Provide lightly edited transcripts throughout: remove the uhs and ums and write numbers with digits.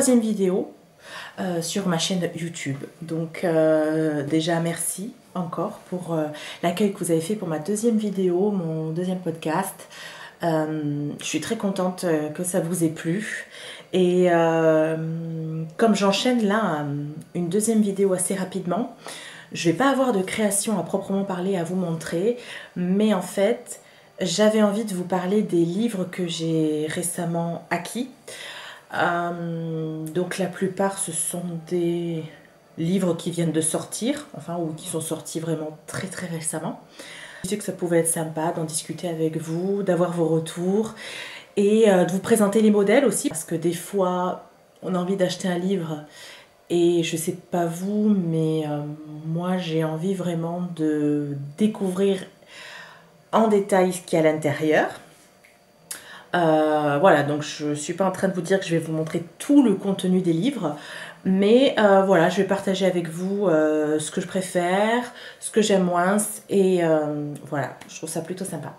troisième vidéo sur ma chaîne YouTube. Donc déjà merci encore pour l'accueil que vous avez fait pour ma deuxième vidéo, mon deuxième podcast. Je suis très contente que ça vous ait plu. Et comme j'enchaîne là une deuxième vidéo assez rapidement, je vais pas avoir de création à proprement parler à vous montrer, mais en fait j'avais envie de vous parler des livres que j'ai récemment acquis. Donc la plupart ce sont des livres qui viennent de sortir, enfin ou qui sont sortis vraiment très très récemment. Je sais que ça pouvait être sympa d'en discuter avec vous, d'avoir vos retours et de vous présenter les modèles aussi, parce que des fois on a envie d'acheter un livre et je sais pas vous, mais moi j'ai envie vraiment de découvrir en détail ce qu'il y a à l'intérieur. Voilà, donc je suis pas en train de vous dire que je vais vous montrer tout le contenu des livres, mais voilà, je vais partager avec vous ce que je préfère, ce que j'aime moins, et voilà, je trouve ça plutôt sympa.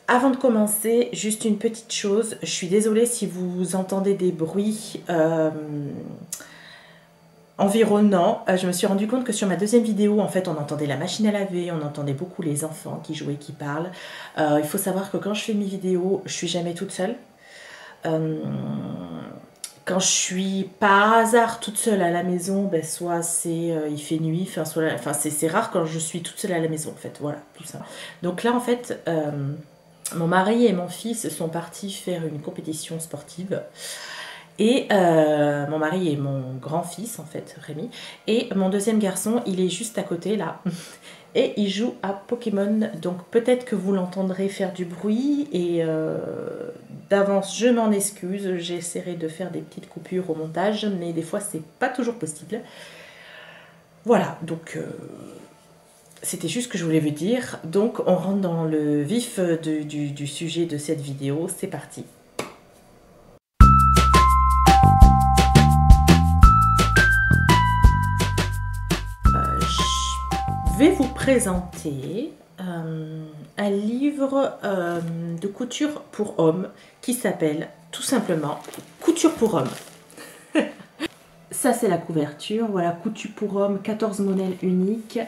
Avant de commencer, juste une petite chose, je suis désolée si vous entendez des bruits environnants. Je me suis rendu compte que sur ma deuxième vidéo, en fait, on entendait la machine à laver, on entendait beaucoup les enfants qui jouaient, qui parlent. Il faut savoir que quand je fais mes vidéos, je suis jamais toute seule. Quand je suis par hasard toute seule à la maison, ben soit c'est il fait nuit, enfin c'est rare quand je suis toute seule à la maison en fait, voilà, tout ça. Donc là en fait, mon mari et mon fils sont partis faire une compétition sportive. Et mon mari est mon grand-fils en fait, Rémi. Et mon deuxième garçon, il est juste à côté là. Et il joue à Pokémon. Donc peut-être que vous l'entendrez faire du bruit. Et d'avance, je m'en excuse. J'essaierai de faire des petites coupures au montage. Mais des fois, c'est pas toujours possible. Voilà, donc c'était juste ce que je voulais vous dire. Donc on rentre dans le vif du sujet de cette vidéo. C'est parti. Je vais vous présenter un livre de couture pour hommes qui s'appelle tout simplement Couture pour hommes. Ça c'est la couverture, voilà, couture pour hommes, 14 modèles uniques,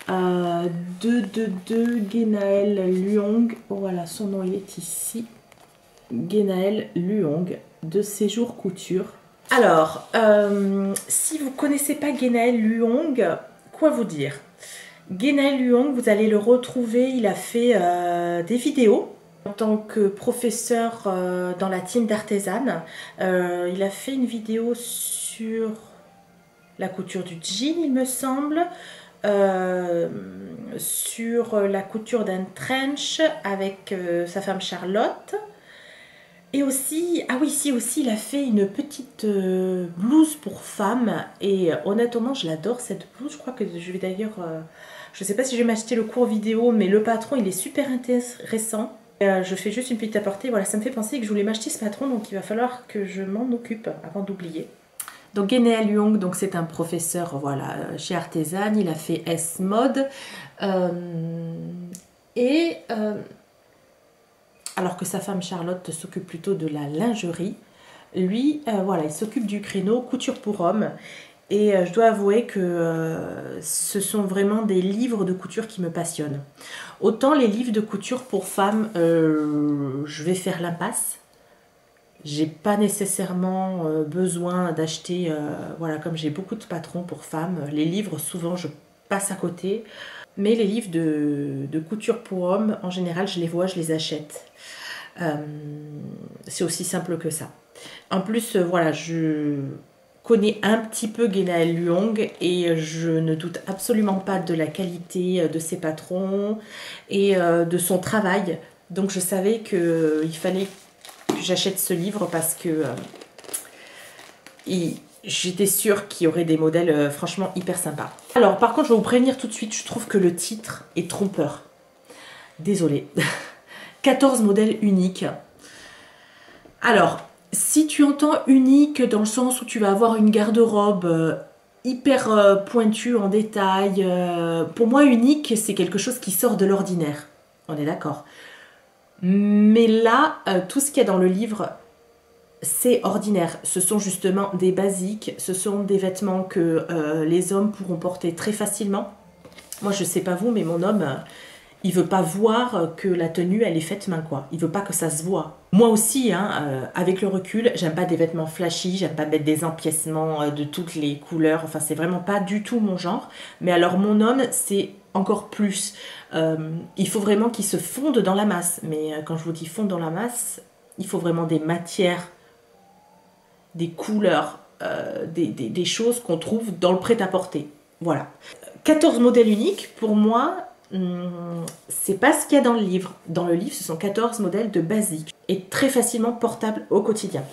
222 Genaël Luong, voilà son nom il est ici, Genaël Luong de Séjour Couture. Alors, si vous ne connaissez pas Genaël Luong, quoi vous dire? Genaël Luong, vous allez le retrouver, il a fait des vidéos en tant que professeur dans la team d'artisanes. Il a fait une vidéo sur la couture du jean, il me semble, sur la couture d'un trench avec sa femme Charlotte. Et aussi, ah oui, si aussi, il a fait une petite blouse pour femmes. Et honnêtement, je l'adore cette blouse. Je crois que je vais d'ailleurs... je ne sais pas si je vais m'acheter le cours vidéo, mais le patron, il est super intéressant. Je fais juste une petite aparté. Voilà, ça me fait penser que je voulais m'acheter ce patron, donc il va falloir que je m'en occupe avant d'oublier. Donc Genaël Luong, donc c'est un professeur, voilà, chez Artisan. Il a fait S-Mode. Alors que sa femme Charlotte s'occupe plutôt de la lingerie, lui, voilà, il s'occupe du créneau couture pour hommes. Et je dois avouer que ce sont vraiment des livres de couture qui me passionnent. Autant les livres de couture pour femmes, je vais faire l'impasse. J'ai pas nécessairement besoin d'acheter, voilà, comme j'ai beaucoup de patrons pour femmes, les livres souvent je passe à côté. Mais les livres de couture pour hommes, en général, je les vois, je les achète. C'est aussi simple que ça. En plus, voilà, je connais un petit peu Genaël Luong et je ne doute absolument pas de la qualité de ses patrons et de son travail. Donc je savais qu'il fallait que j'achète ce livre parce que j'étais sûre qu'il y aurait des modèles franchement hyper sympas. Alors par contre je vais vous prévenir tout de suite, je trouve que le titre est trompeur. Désolée. 14 modèles uniques. Alors, si tu entends unique dans le sens où tu vas avoir une garde-robe hyper pointue en détail, pour moi unique c'est quelque chose qui sort de l'ordinaire. On est d'accord. Mais là, tout ce qu'il y a dans le livre c'est ordinaire. Ce sont justement des basiques, ce sont des vêtements que les hommes pourront porter très facilement. Moi, je sais pas vous, mais mon homme, il veut pas voir que la tenue, elle est faite main, quoi. Il veut pas que ça se voit. Moi aussi, hein, avec le recul, j'aime pas des vêtements flashy, j'aime pas mettre des empiècements de toutes les couleurs. Enfin, c'est vraiment pas du tout mon genre. Mais alors, mon homme, c'est encore plus. Il faut vraiment qu'il se fonde dans la masse. Mais quand je vous dis fondre dans la masse, il faut vraiment des matières, des couleurs, des choses qu'on trouve dans le prêt-à-porter. Voilà. 14 modèles uniques, pour moi, c'est pas ce qu'il y a dans le livre. Dans le livre, ce sont 14 modèles de basiques et très facilement portables au quotidien.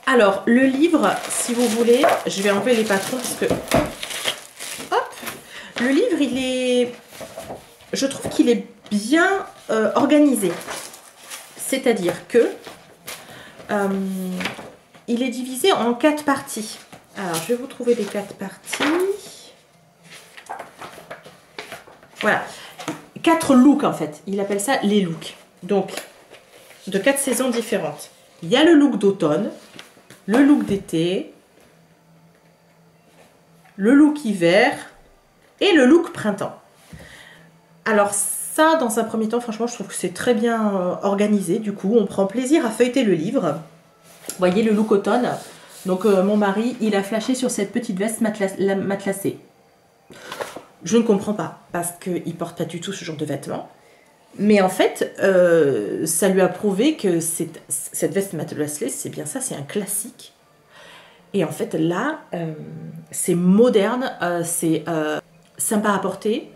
Alors, le livre, si vous voulez, je vais enlever les patrons parce que... Hop! Le livre, il est... Je trouve qu'il est bien organisé. C'est-à-dire que... il est divisé en 4 parties. Alors, je vais vous trouver les 4 parties. Voilà. 4 looks, en fait. Il appelle ça les looks. Donc, de 4 saisons différentes. Il y a le look d'automne, le look d'été, le look hiver et le look printemps. Alors, ça, dans un premier temps, franchement, je trouve que c'est très bien organisé. Du coup, on prend plaisir à feuilleter le livre. Vous voyez le look automne. Donc mon mari, il a flashé sur cette petite veste matelassée. Je ne comprends pas, parce qu'il ne porte pas du tout ce genre de vêtements. Mais en fait, ça lui a prouvé que cette veste matelassée, c'est bien ça, c'est un classique. Et en fait, là, c'est moderne, c'est sympa à porter.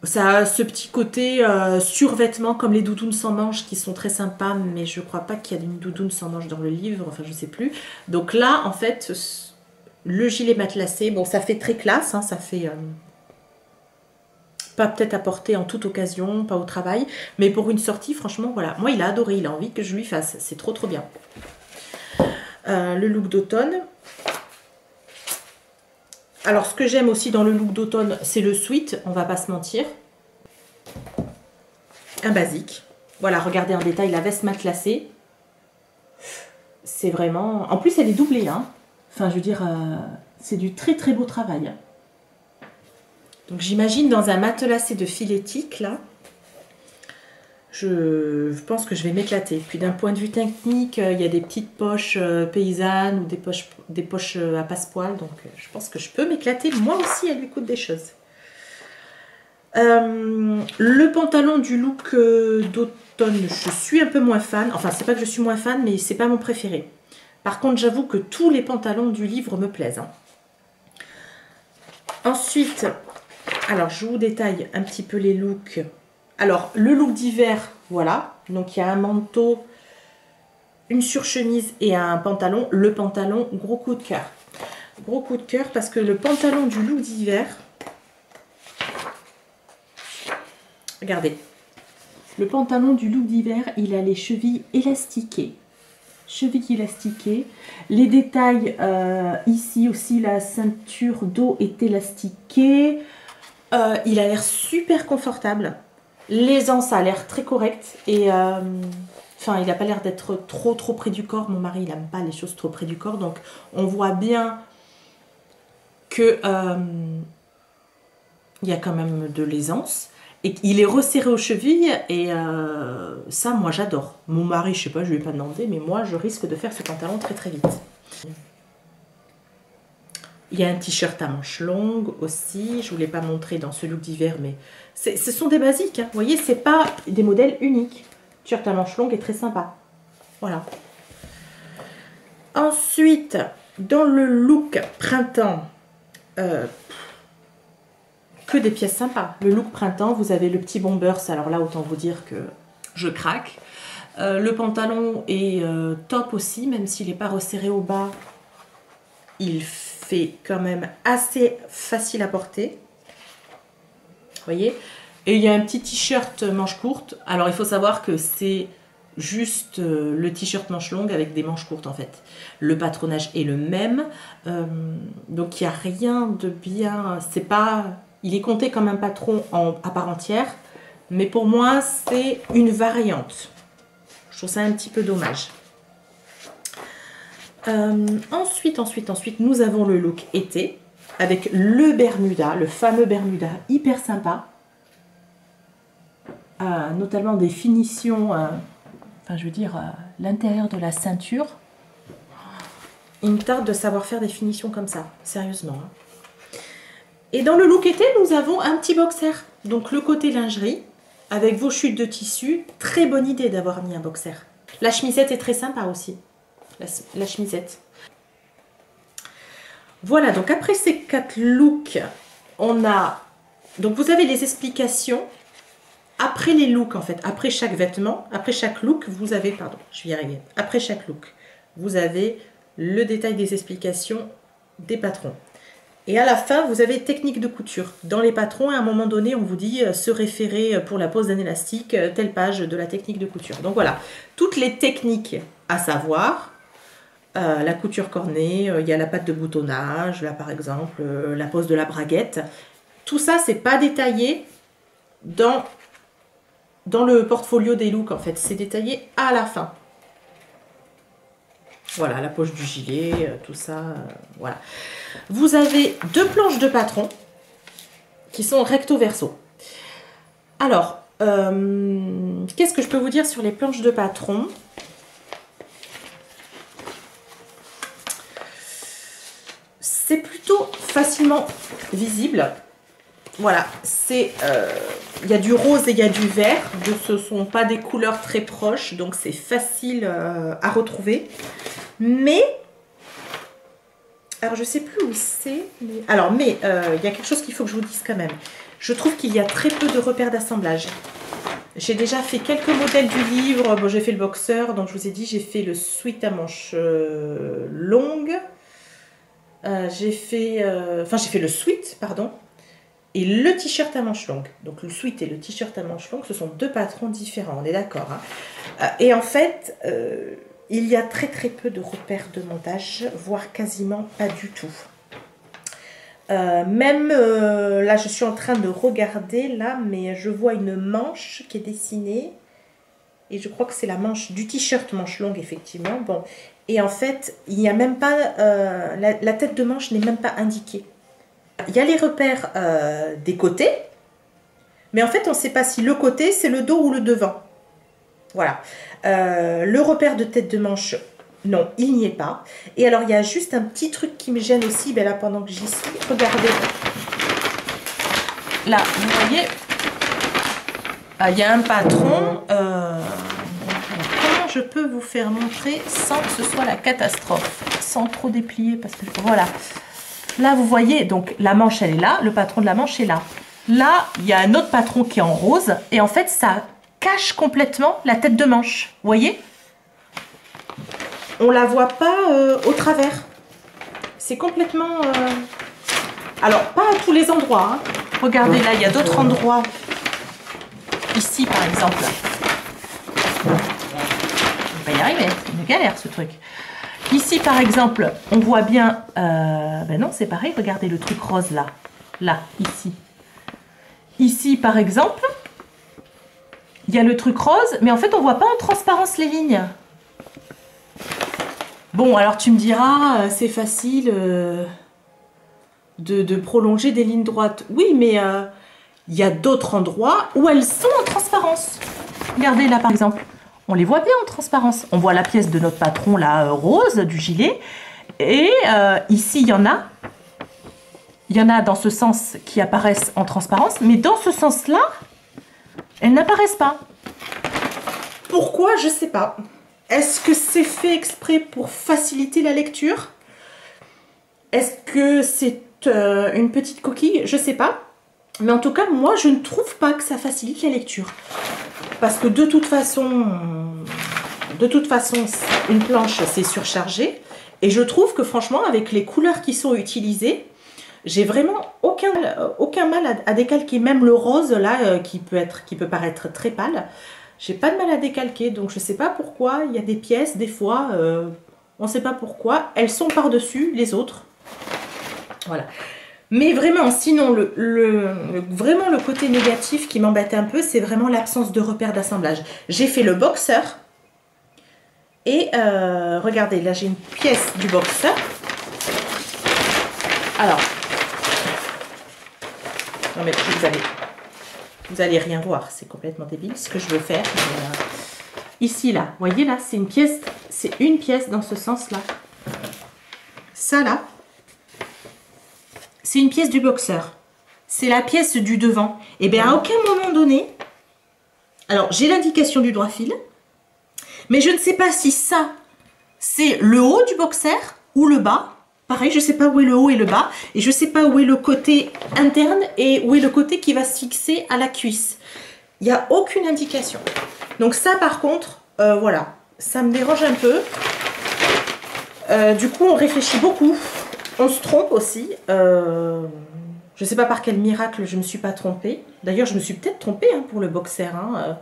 Ça a ce petit côté survêtement comme les doudounes sans manches qui sont très sympas, mais je crois pas qu'il y a une doudoune sans manches dans le livre, enfin je sais plus. Donc là, en fait, le gilet matelassé, bon ça fait très classe, hein, ça fait pas peut-être à porter en toute occasion, pas au travail, mais pour une sortie, franchement, voilà. Moi, il a adoré, il a envie que je lui fasse, c'est trop bien. Le look d'automne. Alors, ce que j'aime aussi dans le look d'automne, c'est le sweat, on va pas se mentir. Un basique. Voilà, regardez en détail la veste matelassée. C'est vraiment... En plus, elle est doublée, hein. Enfin, je veux dire, c'est du très beau travail. Donc, j'imagine dans un matelassé de fil éthique, là, je pense que je vais m'éclater. Puis d'un point de vue technique, il y a des petites poches paysannes ou des poches à passepoil. Donc je pense que je peux m'éclater moi aussi à lui coudre des choses. Le pantalon du look d'automne, je suis un peu moins fan. Enfin, c'est pas que je suis moins fan, mais c'est pas mon préféré. Par contre, j'avoue que tous les pantalons du livre me plaisent. Hein. Ensuite, alors je vous détaille un petit peu les looks. Alors, le look d'hiver, voilà. Donc, il y a un manteau, une surchemise et un pantalon. Le pantalon, gros coup de cœur. Gros coup de cœur parce que le pantalon du look d'hiver... Regardez. Le pantalon du look d'hiver, il a les chevilles élastiquées. Chevilles élastiquées. Les détails, ici aussi, la ceinture dos est élastiquée. Il a l'air super confortable. L'aisance a l'air très correcte et enfin il n'a pas l'air d'être trop près du corps. Mon mari il n'aime pas les choses trop près du corps, donc on voit bien que il y a quand même de l'aisance et il est resserré aux chevilles et ça moi j'adore. Mon mari je sais pas, je lui ai pas demandé, mais moi je risque de faire ce pantalon très vite. Il y a un t-shirt à manches longues aussi. Je ne vous l'ai pas montré dans ce look d'hiver, mais ce sont des basiques. Hein. Vous voyez, ce n'est pas des modèles uniques. T-shirt à manches longues est très sympa. Voilà. Ensuite, dans le look printemps, que des pièces sympas. Le look printemps, vous avez le petit bombers. Alors là, autant vous dire que je craque. Le pantalon est top aussi, même s'il n'est pas resserré au bas. Il fait quand même assez facile à porter. Vous voyez? Et il y a un petit t-shirt manche courte. Alors, il faut savoir que c'est juste le t-shirt manche longue avec des manches courtes, en fait. Le patronage est le même. Donc, il n'y a rien de bien... C'est pas... Il est compté comme un patron à part entière. Mais pour moi, c'est une variante. Je trouve ça un petit peu dommage. Ensuite, nous avons le look été avec le Bermuda, le fameux Bermuda hyper sympa. Notamment des finitions, enfin je veux dire, l'intérieur de la ceinture. Il me tarde de savoir faire des finitions comme ça, sérieusement. Hein. Et dans le look été, nous avons un petit boxer. Donc le côté lingerie, avec vos chutes de tissu. Très bonne idée d'avoir mis un boxer. La chemisette est très sympa aussi. La chemisette. Voilà, donc après ces 4 looks, on a... Donc vous avez les explications. Après les looks, en fait, après chaque vêtement, après chaque look, vous avez... Pardon, je vais y arriver. Après chaque look, vous avez le détail des explications des patrons. Et à la fin, vous avez technique de couture. Dans les patrons, à un moment donné, on vous dit se référer pour la pose d'un élastique, telle page de la technique de couture. Donc voilà, toutes les techniques à savoir. La couture cornée, il y a la patte de boutonnage, là par exemple, la pose de la braguette. Tout ça, c'est pas détaillé dans le portfolio des looks, en fait. C'est détaillé à la fin. Voilà, la poche du gilet, tout ça, voilà. Vous avez 2 planches de patron qui sont recto verso. Alors, qu'est-ce que je peux vous dire sur les planches de patron? C'est plutôt facilement visible. Voilà, c'est il y a du rose et il y a du vert. Ce ne sont pas des couleurs très proches, donc c'est facile à retrouver. Mais, alors je sais plus où c'est. Alors, il y a quelque chose qu'il faut que je vous dise quand même. Je trouve qu'il y a très peu de repères d'assemblage. J'ai déjà fait quelques modèles du livre. Bon, j'ai fait le boxer, donc je vous ai dit, j'ai fait le sweat à manches longues. J'ai fait le sweat, pardon, et le t-shirt à manches longues. Donc le sweat et le t-shirt à manches longues, ce sont 2 patrons différents, on est d'accord. Hein. Et en fait, il y a très peu de repères de montage, voire quasiment pas du tout. Même là, je suis en train de regarder, là, mais je vois une manche qui est dessinée. Et je crois que c'est la manche du t-shirt manche longue, effectivement. Bon. Et en fait, il n'y a même pas... la tête de manche n'est même pas indiquée. Il y a les repères des côtés. Mais en fait, on ne sait pas si le côté, c'est le dos ou le devant. Voilà. Le repère de tête de manche, non, il n'y est pas. Et alors, il y a juste un petit truc qui me gêne aussi. Ben là, pendant que j'y suis, regardez. Là, vous voyez, il y a un patron... je peux vous faire montrer sans que ce soit la catastrophe, sans trop déplier, parce que voilà, là vous voyez, donc la manche elle est là, le patron de la manche est là. Là il y a un autre patron qui est en rose et en fait ça cache complètement la tête de manche, vous voyez, on la voit pas au travers, c'est complètement alors pas à tous les endroits, hein. Regardez là, il y a d'autres endroits, ici par exemple. On va y arriver, c'est une galère ce truc. Ici par exemple, on voit bien, ben non c'est pareil, regardez le truc rose là, ici. Ici par exemple, il y a le truc rose, mais en fait on voit pas en transparence les lignes. Bon alors tu me diras, c'est facile de prolonger des lignes droites. Oui mais il y a d'autres endroits où elles sont en transparence. Regardez là par exemple. On les voit bien en transparence. On voit la pièce de notre patron, là, rose, du gilet. Et ici, il y en a. Il y en a dans ce sens qui apparaissent en transparence. Mais dans ce sens-là, elles n'apparaissent pas. Pourquoi? Je ne sais pas. Est-ce que c'est fait exprès pour faciliter la lecture? Est-ce que c'est une petite coquille? Je ne sais pas. Mais en tout cas, moi, je ne trouve pas que ça facilite la lecture. Parce que de toute façon, une planche, c'est surchargé. Et je trouve que franchement, avec les couleurs qui sont utilisées, j'ai vraiment aucun mal à décalquer. Même le rose, là, qui peut paraître très pâle, j'ai pas de mal à décalquer. Donc, je sais pas pourquoi. Il y a des pièces, des fois, on ne sait pas pourquoi. Elles sont par-dessus les autres. Voilà. Mais vraiment, sinon, vraiment le côté négatif qui m'embête un peu, c'est vraiment l'absence de repères d'assemblage. J'ai fait le boxer, Et regardez, là j'ai une pièce du boxer. Alors, non mais vous allez rien voir, c'est complètement débile ce que je veux faire. Mais, ici là, vous voyez là, c'est une pièce dans ce sens-là. Ça là, c'est une pièce du boxer. C'est la pièce du devant. Et bien à aucun moment donné, alors j'ai l'indication du droit fil, mais je ne sais pas si ça, c'est le haut du boxer ou le bas. Pareil, je ne sais pas où est le haut et le bas. Et je ne sais pas où est le côté interne et où est le côté qui va se fixer à la cuisse. Il n'y a aucune indication. Donc ça, par contre, voilà, ça me dérange un peu. Du coup, on réfléchit beaucoup. On se trompe aussi. Je ne sais pas par quel miracle je ne me suis pas trompée. D'ailleurs, je me suis peut-être trompée hein, pour le boxer. Hein,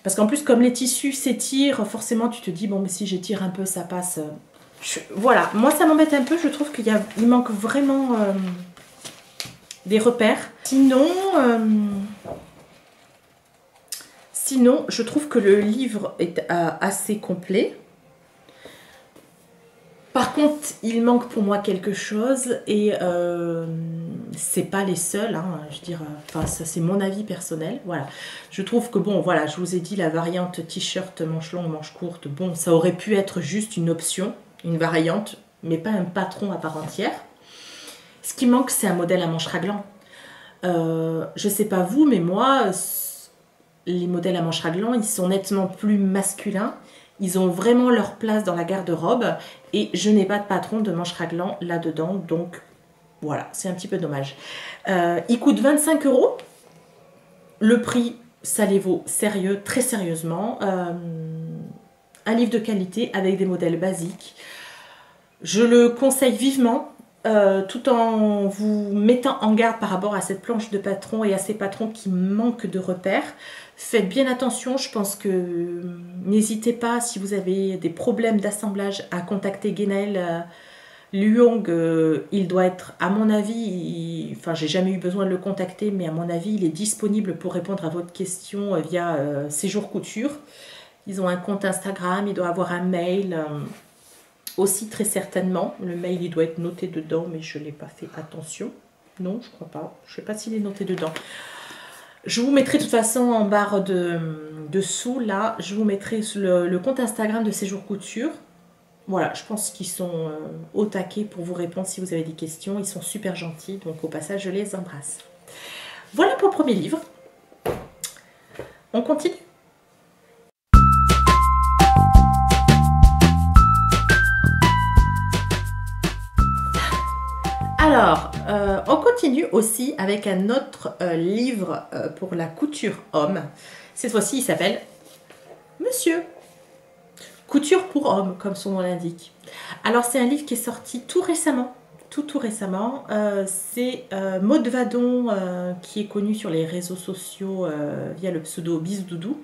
parce qu'en plus, comme les tissus s'étirent, forcément, tu te dis, bon, mais si j'étire un peu, ça passe... Voilà, moi ça m'embête un peu, je trouve qu'il manque vraiment des repères. Sinon, je trouve que le livre est assez complet. Par contre, il manque pour moi quelque chose et c'est pas les seuls, hein, je veux dire, enfin ça c'est mon avis personnel, voilà. Je trouve que bon, voilà, je vous ai dit la variante t-shirt manche longue, manche courte, bon, ça aurait pu être juste une option, une variante, mais pas un patron à part entière. Ce qui manque, c'est un modèle à manche raglant. Je sais pas vous, mais moi, les modèles à manche raglant, ils sont nettement plus masculins. Ils ont vraiment leur place dans la garde-robe et je n'ai pas de patron de manche raglant là-dedans, donc voilà, c'est un petit peu dommage. Il coûte 25 €. Le prix, ça les vaut sérieux, très sérieusement. Un livre de qualité avec des modèles basiques. Je le conseille vivement, tout en vous mettant en garde par rapport à cette planche de patron et à ces patrons qui manquent de repères. Faites bien attention, je pense que n'hésitez pas si vous avez des problèmes d'assemblage à contacter Guénel Luong. Il doit être, à mon avis, enfin j'ai jamais eu besoin de le contacter, mais à mon avis il est disponible pour répondre à votre question via Séjour Couture. Ils ont un compte Instagram, il doit avoir un mail aussi très certainement. Le mail il doit être noté dedans, mais je ne l'ai pas fait attention. Non, je crois pas. Je ne sais pas s'il est noté dedans. Je vous mettrai de toute façon en barre dessous, là, je vous mettrai le compte Instagram de Séjour Couture. Voilà, je pense qu'ils sont au taquet pour vous répondre si vous avez des questions. Ils sont super gentils, donc au passage, je les embrasse. Voilà pour le premier livre. On continue. Alors, on continue aussi avec un autre livre pour la couture homme. Cette fois-ci, il s'appelle Monsieur. Couture pour homme, comme son nom l'indique. Alors, c'est un livre qui est sorti tout récemment. Tout récemment. C'est Maud Vadon, qui est connue sur les réseaux sociaux via le pseudo Bisdoudou,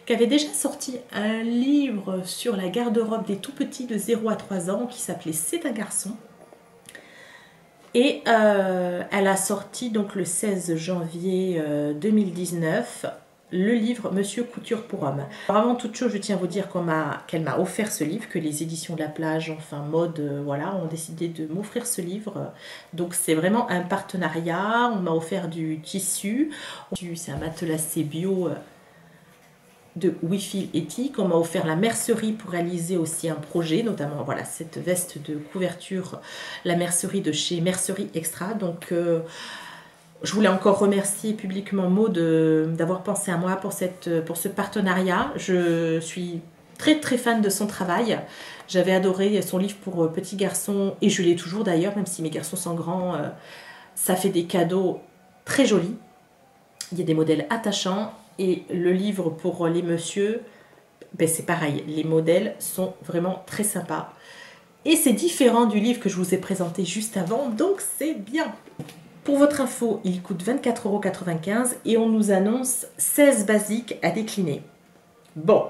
qui avait déjà sorti un livre sur la garde-robe des tout-petits de 0 à 3 ans qui s'appelait C'est un garçon. Et elle a sorti donc le 16 janvier 2019 le livre Monsieur Couture pour homme. Alors avant toute chose, je tiens à vous dire qu'elle m'a offert ce livre, que les éditions de la plage, enfin mode, voilà, ont décidé de m'offrir ce livre. Donc c'est vraiment un partenariat, on m'a offert du tissu, c'est un matelassé bio de Wi-Fi éthique. On m'a offert la mercerie pour réaliser aussi un projet, notamment voilà cette veste de couverture, la mercerie de chez Mercerie Extra. Donc je voulais encore remercier publiquement Maud d'avoir pensé à moi pour ce partenariat. Je suis très fan de son travail. J'avais adoré son livre pour petits garçons et je l'ai toujours d'ailleurs, même si mes garçons sont grands. Ça fait des cadeaux très jolis. Il y a des modèles attachants. Et le livre pour les messieurs, ben c'est pareil, les modèles sont vraiment très sympas. Et c'est différent du livre que je vous ai présenté juste avant, donc c'est bien. Pour votre info, il coûte 24,95 € et on nous annonce 16 basiques à décliner. Bon,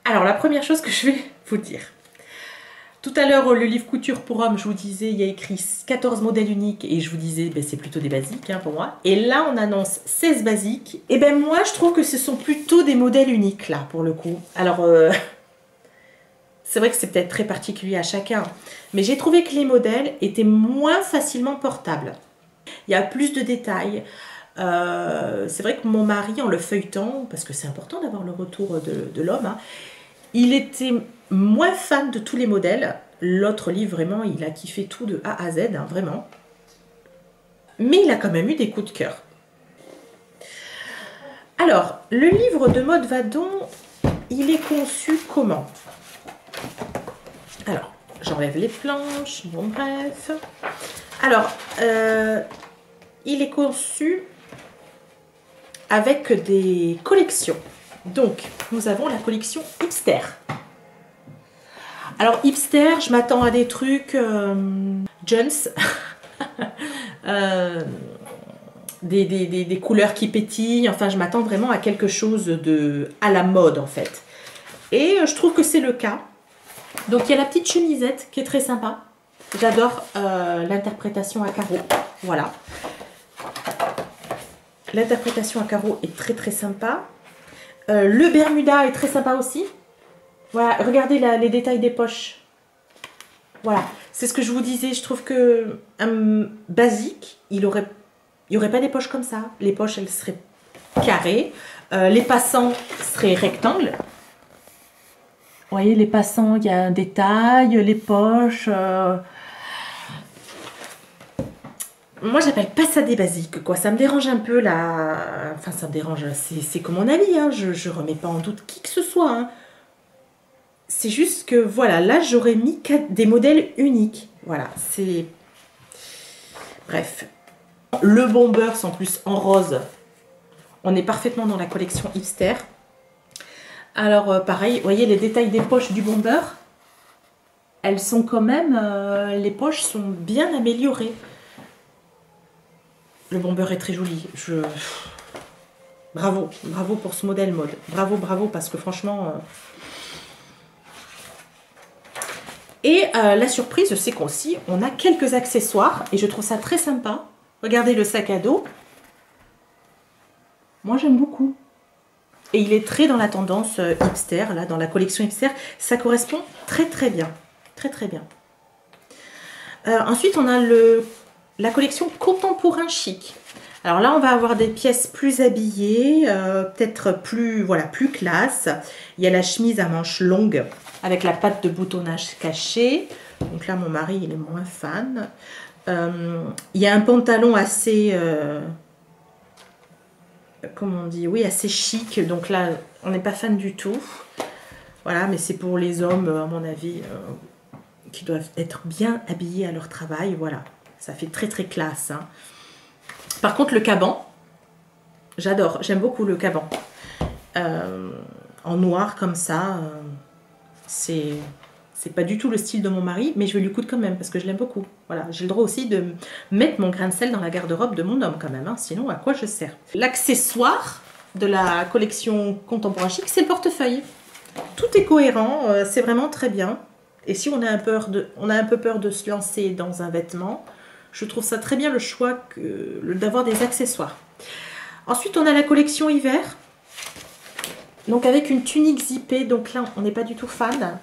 alors la première chose que je vais vous dire. Tout à l'heure, le livre Couture pour homme, je vous disais, il y a écrit 14 modèles uniques et je vous disais, ben, c'est plutôt des basiques hein, pour moi. Et là, on annonce 16 basiques. Et ben moi, je trouve que ce sont plutôt des modèles uniques là, pour le coup. Alors, C'est vrai que c'est peut-être très particulier à chacun, mais j'ai trouvé que les modèles étaient moins facilement portables. Il y a plus de détails. C'est vrai que mon mari, en le feuilletant, parce que c'est important d'avoir le retour de l'homme, hein, il était moins fan de tous les modèles. L'autre livre, vraiment, il a kiffé tout de A à Z, hein, vraiment. Mais il a quand même eu des coups de cœur. Alors, le livre de Maud Vadon, il est conçu comment? Alors, j'enlève les planches, bon bref. Alors, il est conçu avec des collections. Donc, nous avons la collection Hipster. Alors, Hipster, je m'attends à des trucs Jones. Des couleurs qui pétillent. Enfin, je m'attends vraiment à quelque chose à la mode, en fait. Et je trouve que c'est le cas. Donc, il y a la petite chemisette qui est très sympa. J'adore l'interprétation à carreaux. Voilà. L'interprétation à carreaux est très très sympa. Le Bermuda est très sympa aussi. Voilà, regardez les détails des poches. Voilà, c'est ce que je vous disais. Je trouve que basique, il y aurait pas des poches comme ça. Les poches, elles seraient carrées. Les passants seraient rectangles. Vous voyez, les passants, il y a un détail. Les poches... Moi, j'appelle pas ça des basiques, quoi. Ça me dérange un peu, là. Enfin, ça me dérange. C'est comme mon avis, hein. Je remets pas en doute qui que ce soit, hein. C'est juste que, voilà, là, j'aurais mis des modèles uniques. Voilà, c'est... Bref. Le Bombers, en plus, en rose. On est parfaitement dans la collection Hipster. Alors, pareil, vous voyez, les détails des poches du Bomber. Elles sont quand même... les poches sont bien améliorées. Le Bomber est très joli. Bravo, bravo pour ce modèle mode. Bravo, bravo, parce que franchement... Et la surprise, c'est qu'aussi, on a quelques accessoires. Et je trouve ça très sympa. Regardez le sac à dos. Moi, j'aime beaucoup. Et il est très dans la tendance hipster, là, dans la collection hipster. Ça correspond très, très bien. Très, très bien. Ensuite, on a la collection contemporain chic. Alors là, on va avoir des pièces plus habillées, peut-être plus, voilà, plus classe. Il y a la chemise à manches longues avec la patte de boutonnage caché. Donc là, mon mari, il est moins fan. Il y a un pantalon assez, comment on dit, oui, assez chic. Donc là, on n'est pas fan du tout. Voilà, mais c'est pour les hommes, à mon avis, qui doivent être bien habillés à leur travail. Voilà, ça fait très très classe, hein. Par contre, le caban, j'adore, j'aime beaucoup le caban. En noir comme ça, c'est pas du tout le style de mon mari, mais je vais lui coudre quand même parce que je l'aime beaucoup. Voilà, j'ai le droit aussi de mettre mon grain de sel dans la garde-robe de mon homme quand même, hein, sinon à quoi je sers? L'accessoire de la collection contemporain chic, c'est le portefeuille. Tout est cohérent, c'est vraiment très bien. Et si on a un peu peur de se lancer dans un vêtement, je trouve ça très bien le choix d'avoir des accessoires. Ensuite, on a la collection hiver. Donc avec une tunique zippée. Donc là, on n'est pas du tout fan.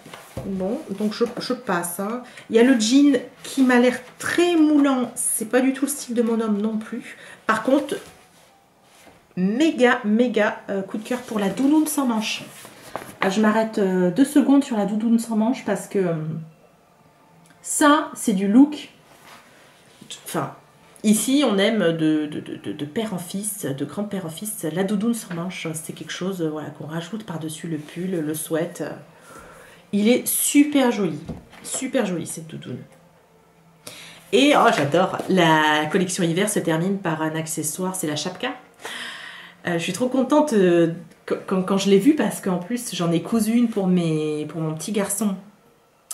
Bon, donc je passe, hein. Il y a le jean qui m'a l'air très moulant. C'est pas du tout le style de mon homme non plus. Par contre, méga coup de cœur pour la doudoune sans manches. Ah, je m'arrête 2 secondes sur la doudoune sans manches parce que ça, c'est du look. Enfin, ici, on aime de père en fils, de grand-père en fils. La doudoune sans manches, c'est quelque chose, voilà, qu'on rajoute par-dessus le pull, le sweat. Il est super joli cette doudoune. Et oh, j'adore, la collection hiver se termine par un accessoire, c'est la chapka. Je suis trop contente quand je l'ai vue parce qu'en plus, j'en ai cousu une pour mon petit garçon.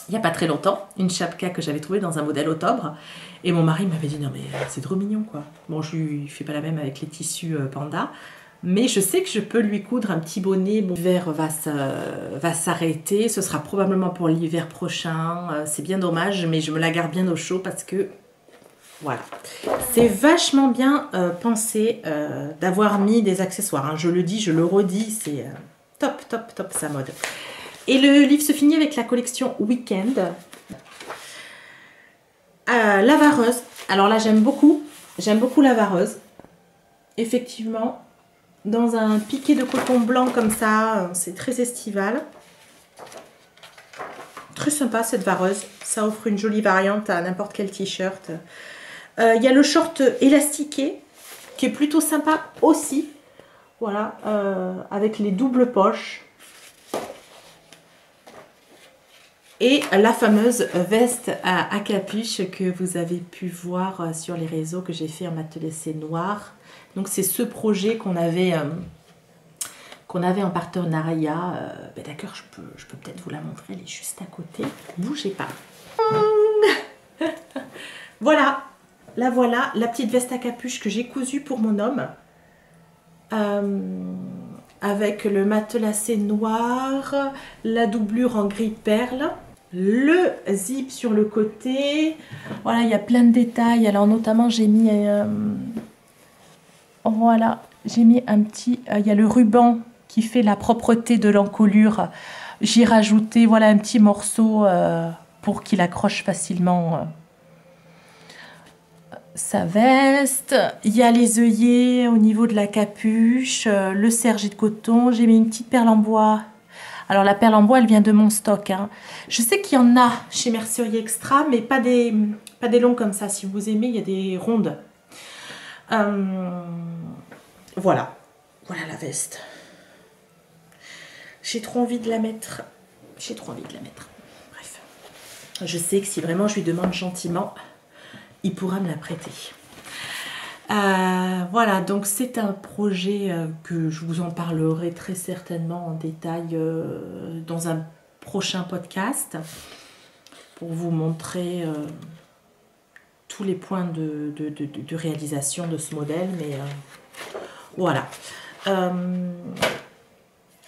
Il n'y a pas très longtemps, une chapka que j'avais trouvée dans un modèle octobre. Et mon mari m'avait dit, non mais c'est trop mignon quoi. Bon, je lui fais pas la même avec les tissus panda. Mais je sais que je peux lui coudre un petit bonnet. Mon hiver va s'arrêter. Ce sera probablement pour l'hiver prochain. C'est bien dommage, mais je me la garde bien au chaud parce que... Voilà. C'est vachement bien pensé d'avoir mis des accessoires, hein. Je le dis, je le redis, c'est top sa mode. Et le livre se finit avec la collection Weekend. La vareuse. Alors là, j'aime beaucoup la vareuse. Effectivement, dans un piqué de coton blanc comme ça, c'est très estival. Très sympa cette vareuse. Ça offre une jolie variante à n'importe quel t-shirt. Il y a le short élastiqué qui est plutôt sympa aussi. Voilà, avec les doubles poches. Et la fameuse veste à capuche que vous avez pu voir sur les réseaux que j'ai fait en matelassé noir. Donc c'est ce projet qu'on avait en partenariat. D'accord, je peux peut-être vous la montrer, elle est juste à côté. Bougez pas. Voilà, la petite veste à capuche que j'ai cousue pour mon homme. Avec le matelassé noir, la doublure en gris perle. Le zip sur le côté. Voilà, il y a plein de détails. Alors notamment j'ai mis voilà, j'ai mis un petit, il y a le ruban qui fait la propreté de l'encolure. J'ai rajouté voilà un petit morceau pour qu'il accroche facilement sa veste. Il y a les œillets au niveau de la capuche, le serge de coton. J'ai mis une petite perle en bois. Alors la perle en bois, elle vient de mon stock. Hein. Je sais qu'il y en a chez Mercerie Extra, mais pas des longs comme ça. Si vous aimez, il y a des rondes. Voilà. Voilà la veste. J'ai trop envie de la mettre. J'ai trop envie de la mettre. Bref. Je sais que si vraiment je lui demande gentiment, il pourra me la prêter. Voilà, donc c'est un projet que je vous en parlerai très certainement en détail dans un prochain podcast pour vous montrer tous les points de réalisation de ce modèle. Mais voilà.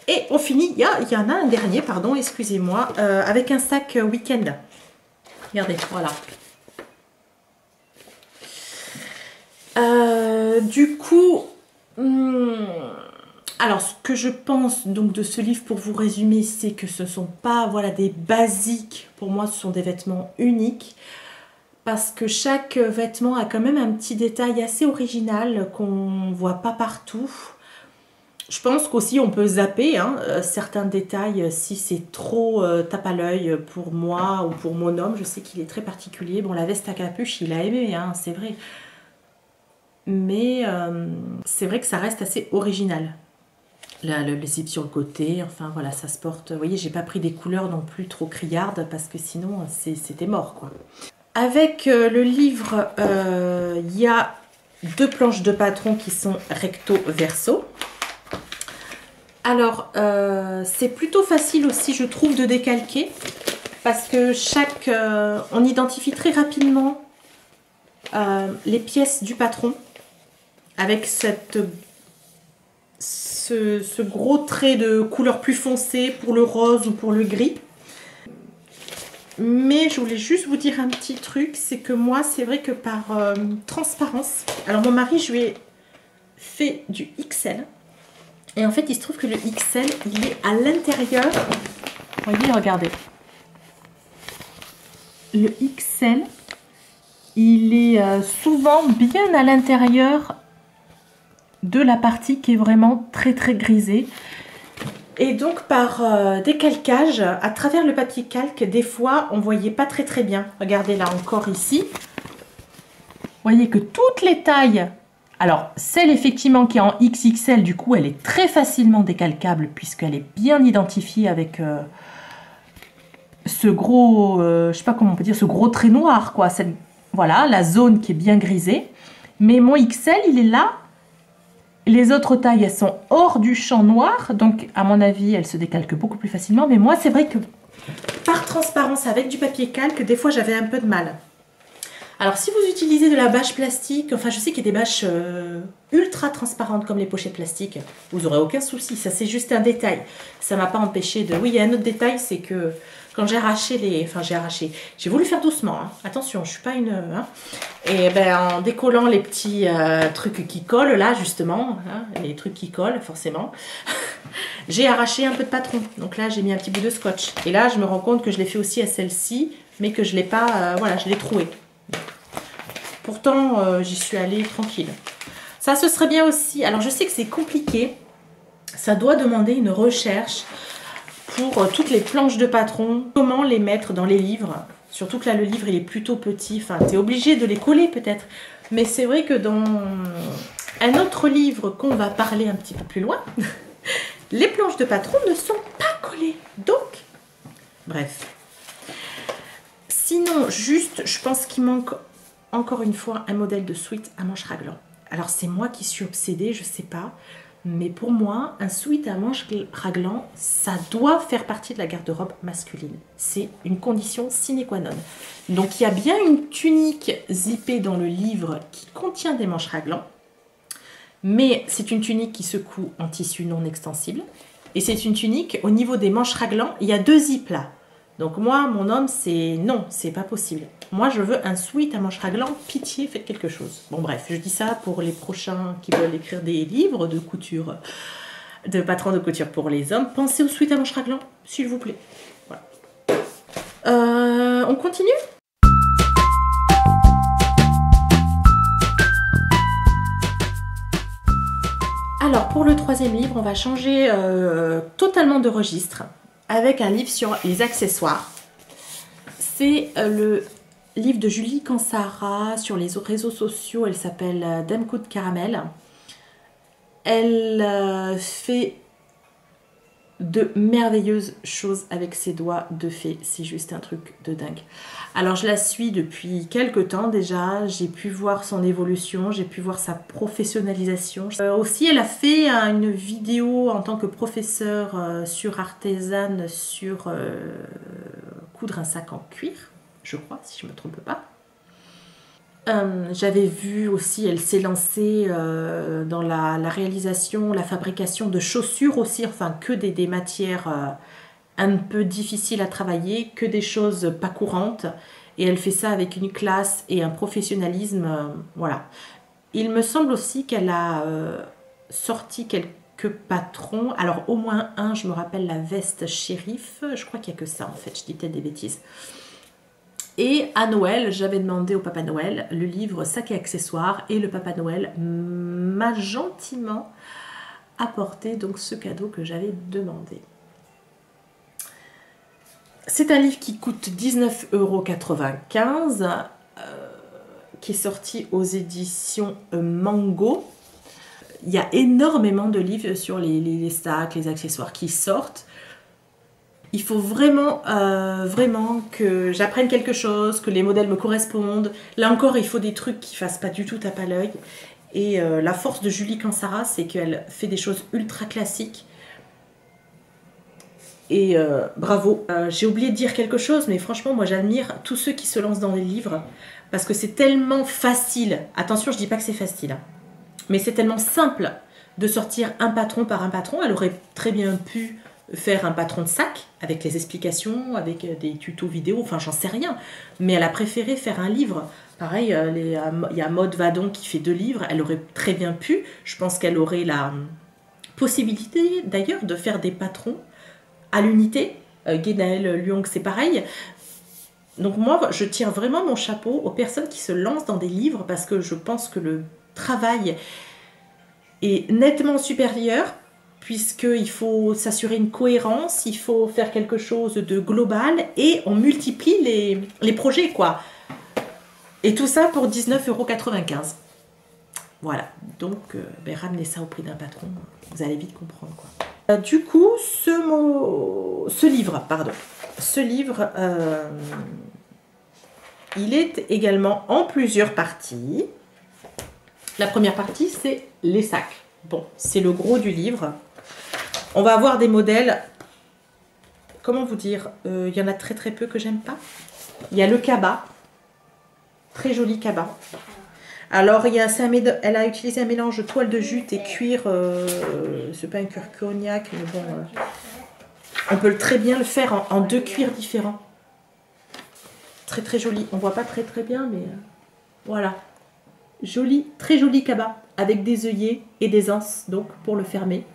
Et on finit, il y en a un dernier, pardon, excusez-moi, avec un sac week-end. Regardez, voilà. Du coup, alors ce que je pense donc de ce livre pour vous résumer, c'est que ce ne sont pas voilà, des basiques, pour moi ce sont des vêtements uniques, parce que chaque vêtement a quand même un petit détail assez original qu'on ne voit pas partout. Je pense qu'aussi on peut zapper certains détails si c'est trop tape à l'œil pour moi ou pour mon homme. Je sais qu'il est très particulier. Bon, la veste à capuche, il a aimé, hein, c'est vrai. Mais c'est vrai que ça reste assez original. Le zip sur le côté, enfin voilà, ça se porte. Vous voyez, j'ai pas pris des couleurs non plus trop criardes parce que sinon c'était mort quoi. Avec le livre, il y a 2 planches de patron qui sont recto verso. Alors c'est plutôt facile aussi, je trouve, de décalquer parce que on identifie très rapidement les pièces du patron. Avec ce gros trait de couleur plus foncée pour le rose ou pour le gris. Mais je voulais juste vous dire un petit truc, c'est que moi, c'est vrai que par transparence... Alors mon mari, je lui ai fait du XL. Et en fait, il se trouve que le XL, il est à l'intérieur. Vous voyez, regardez. Le XL, il est souvent bien à l'intérieur de la partie qui est vraiment très très grisée. Et donc par décalcage, à travers le papier calque, des fois on voyait pas très très bien. Regardez là encore ici. Vous voyez que toutes les tailles, alors celle effectivement qui est en XXL, du coup elle est très facilement décalcable puisqu'elle est bien identifiée avec ce gros, je sais pas comment on peut dire, ce gros trait noir quoi. Voilà, la zone qui est bien grisée. Mais mon XL il est là. Les autres tailles, elles sont hors du champ noir, donc à mon avis, elles se décalquent beaucoup plus facilement. Mais moi, c'est vrai que par transparence avec du papier calque, des fois, j'avais un peu de mal. Alors, si vous utilisez de la bâche plastique, enfin, je sais qu'il y a des bâches ultra transparentes comme les pochettes plastiques, vous n'aurez aucun souci. Ça, c'est juste un détail. Ça ne m'a pas empêché de... Oui, il y a un autre détail, c'est que Quand j'ai arraché les... Enfin, j'ai voulu faire doucement. Hein. Attention, je suis pas une... Hein. Et ben, en décollant les petits trucs qui collent, là, justement, hein, les trucs qui collent, forcément, j'ai arraché un peu de patron. Donc là, j'ai mis un petit bout de scotch. Et là, je me rends compte que je l'ai fait aussi à celle-ci, mais que je l'ai pas... voilà, je l'ai troué. Pourtant, j'y suis allée tranquille. Ça, ce serait bien aussi... Alors, je sais que c'est compliqué. Ça doit demander une recherche pour toutes les planches de patron, comment les mettre dans les livres. Surtout que là, le livre, il est plutôt petit. Enfin, tu es obligé de les coller peut-être. Mais c'est vrai que dans un autre livre qu'on va parler un petit peu plus loin, les planches de patron ne sont pas collées. Donc, bref. Sinon, juste, je pense qu'il manque encore une fois un modèle de sweat à manches raglant. Alors, c'est moi qui suis obsédée, je sais pas. Mais pour moi, un sweat à manches raglant, ça doit faire partie de la garde-robe masculine. C'est une condition sine qua non. Donc il y a bien une tunique zippée dans le livre qui contient des manches raglants. Mais c'est une tunique qui se coud en tissu non extensible. Et c'est une tunique, au niveau des manches raglants, il y a 2 zips là. Donc moi, mon homme, c'est non, c'est pas possible. Moi, je veux un sweat à manches raglant. Pitié, faites quelque chose. Bon, bref, je dis ça pour les prochains qui veulent écrire des livres de couture, de patrons de couture pour les hommes. Pensez au sweat à manches raglant, s'il vous plaît. Voilà. On continue ? Alors, pour le 3e livre, on va changer totalement de registre avec un livre sur les accessoires. C'est le livre de Julie Cansara sur les réseaux sociaux. Elle s'appelle Dame Coup de Caramel. Elle fait de merveilleuses choses avec ses doigts de fée. C'est juste un truc de dingue. Alors je la suis depuis quelques temps déjà. J'ai pu voir son évolution, j'ai pu voir sa professionnalisation. Aussi, elle a fait une vidéo en tant que professeure sur artisane sur coudre un sac en cuir, je crois, si je ne me trompe pas. J'avais vu aussi, elle s'est lancée dans la réalisation, la fabrication de chaussures aussi, enfin que des matières un peu difficiles à travailler, que des choses pas courantes. Et elle fait ça avec une classe et un professionnalisme, voilà. Il me semble aussi qu'elle a sorti quelques patrons. Alors au moins un, je me rappelle la veste shérif, je crois qu'il n'y a que ça en fait, je dis peut-être des bêtises. Et à Noël, j'avais demandé au Papa Noël le livre Sac et accessoires et le Papa Noël m'a gentiment apporté donc ce cadeau que j'avais demandé. C'est un livre qui coûte 19,95 €, qui est sorti aux éditions Mango. Il y a énormément de livres sur les sacs, les accessoires qui sortent. Il faut vraiment, vraiment que j'apprenne quelque chose, que les modèles me correspondent. Là encore, il faut des trucs qui ne fassent pas du tout tape à l'œil. Et la force de Julie Cansara, c'est qu'elle fait des choses ultra classiques. Et bravo. J'ai oublié de dire quelque chose, mais franchement, moi j'admire tous ceux qui se lancent dans les livres. Parce que c'est tellement facile. Attention, je ne dis pas que c'est facile. Hein, mais c'est tellement simple de sortir un patron par un patron. Elle aurait très bien pu faire un patron de sac avec les explications, avec des tutos vidéo, enfin j'en sais rien. Mais elle a préféré faire un livre. Pareil, il y a Maud Vadon qui fait 2 livres. Elle aurait très bien pu. Je pense qu'elle aurait la possibilité d'ailleurs de faire des patrons à l'unité. Guénaël Lyong, c'est pareil. Donc moi, je tire vraiment mon chapeau aux personnes qui se lancent dans des livres parce que je pense que le travail est nettement supérieur puisqu'il faut s'assurer une cohérence, il faut faire quelque chose de global et on multiplie les projets, quoi. Et tout ça pour 19,95 €. Voilà, donc ramenez ça au prix d'un patron, vous allez vite comprendre, quoi. Du coup, ce livre, il est également en plusieurs parties. La première partie, c'est les sacs. Bon, c'est le gros du livre. On va avoir des modèles, comment vous dire, il y en a très très peu que j'aime pas. Il y a le cabas, très joli cabas. Alors, elle a utilisé un mélange de toile de jute et cuir, c'est pas un cuir cognac, mais bon, On peut très bien le faire en deux cuirs différents. Très très joli. On voit pas très très bien, mais voilà. Joli, très joli cabas avec des œillets et des anses donc pour le fermer.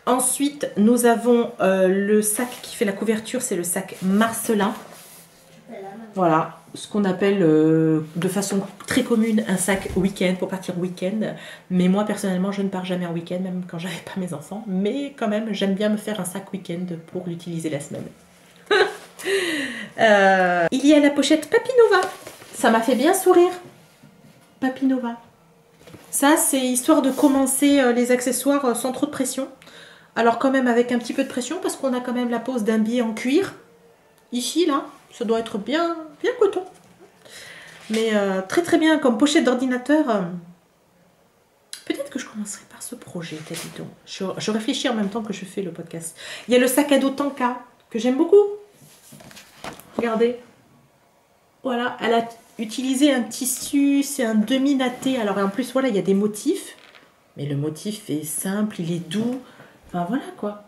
Ensuite, nous avons le sac qui fait la couverture, c'est le sac Marcelin. Voilà, ce qu'on appelle de façon très commune un sac week-end pour partir week-end. Mais moi personnellement, je ne pars jamais en week-end, même quand j'avais pas mes enfants. Mais quand même, j'aime bien me faire un sac week-end pour l'utiliser la semaine. Il y a la pochette Papinova. Ça m'a fait bien sourire. Papinova. Ça, c'est histoire de commencer les accessoires sans trop de pression. Alors quand même avec un petit peu de pression parce qu'on a quand même la pose d'un billet en cuir. Ici, là, ça doit être bien, bien coton. Mais très très bien comme pochette d'ordinateur. Peut-être que je commencerai par ce projet, dit-on. Je réfléchis en même temps que je fais le podcast. Il y a le sac à dos Tanka que j'aime beaucoup. Regardez. Voilà, elle a utilisé un tissu, c'est un demi-natté. Alors en plus, voilà, il y a des motifs. Mais le motif est simple, il est doux. Enfin voilà quoi.